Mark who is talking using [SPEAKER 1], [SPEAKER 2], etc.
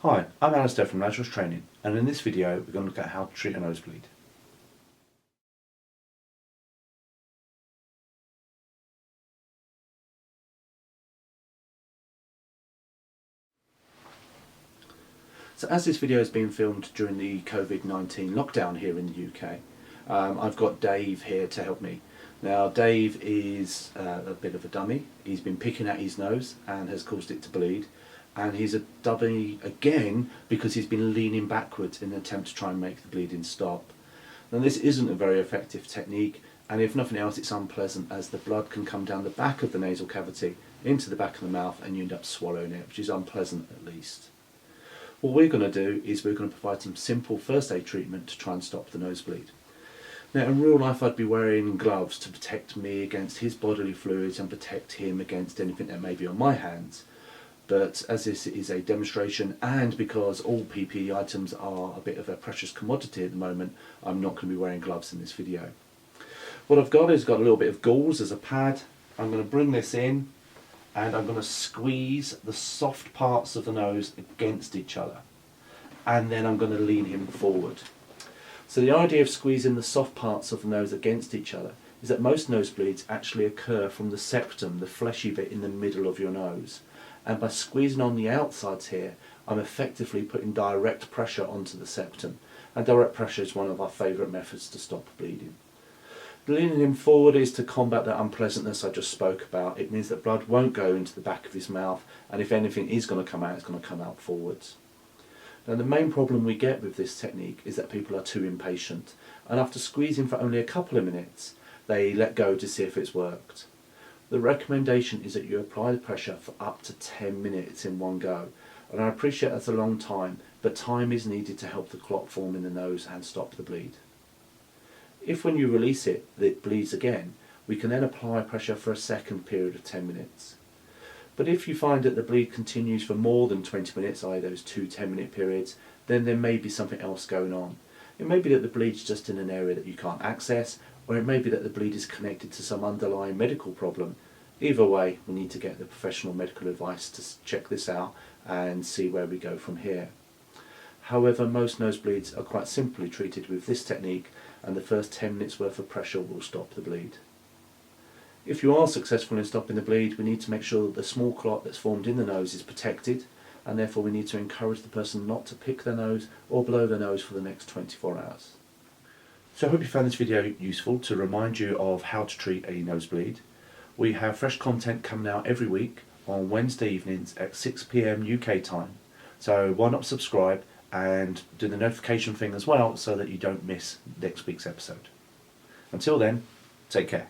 [SPEAKER 1] Hi, I'm Alistair from Lazarus Training, and in this video we're going to look at how to treat a nosebleed. So as this video is being filmed during the COVID-19 lockdown here in the UK, I've got Dave here to help me. Now Dave is a bit of a dummy. He's been picking at his nose and has caused it to bleed. And he's a dummy again because he's been leaning backwards in an attempt to try and make the bleeding stop. Now this isn't a very effective technique, and if nothing else it's unpleasant as the blood can come down the back of the nasal cavity into the back of the mouth and you end up swallowing it, which is unpleasant at least. What we're going to do is we're going to provide some simple first aid treatment to try and stop the nosebleed. Now in real life I'd be wearing gloves to protect me against his bodily fluids and protect him against anything that may be on my hands. But as this is a demonstration and because all PPE items are a bit of a precious commodity at the moment, I'm not going to be wearing gloves in this video. What I've got is got a little bit of gauze as a pad. I'm going to bring this in and I'm going to squeeze the soft parts of the nose against each other, and then I'm going to lean him forward. So the idea of squeezing the soft parts of the nose against each other is that most nosebleeds actually occur from the septum, the fleshy bit in the middle of your nose. And by squeezing on the outsides here, I'm effectively putting direct pressure onto the septum. And direct pressure is one of our favourite methods to stop bleeding. Leaning him forward is to combat that unpleasantness I just spoke about. It means that blood won't go into the back of his mouth, and if anything is going to come out, it's going to come out forwards. Now the main problem we get with this technique is that people are too impatient, and after squeezing for only a couple of minutes, they let go to see if it's worked. The recommendation is that you apply the pressure for up to 10 minutes in one go, and I appreciate that's a long time, but time is needed to help the clot form in the nose and stop the bleed. If when you release it, it bleeds again, we can then apply pressure for a second period of 10 minutes. But if you find that the bleed continues for more than 20 minutes, i.e. those 2 10-minute periods, then there may be something else going on. It may be that the bleed's just in an area that you can't access, or it may be that the bleed is connected to some underlying medical problem. Either way, we need to get the professional medical advice to check this out and see where we go from here. However, most nosebleeds are quite simply treated with this technique, and the first 10 minutes worth of pressure will stop the bleed. If you are successful in stopping the bleed, we need to make sure that the small clot that's formed in the nose is protected, and therefore we need to encourage the person not to pick their nose or blow their nose for the next 24 hours. So I hope you found this video useful to remind you of how to treat a nosebleed. We have fresh content coming out every week on Wednesday evenings at 6 PM UK time. So why not subscribe and do the notification thing as well so that you don't miss next week's episode. Until then, take care.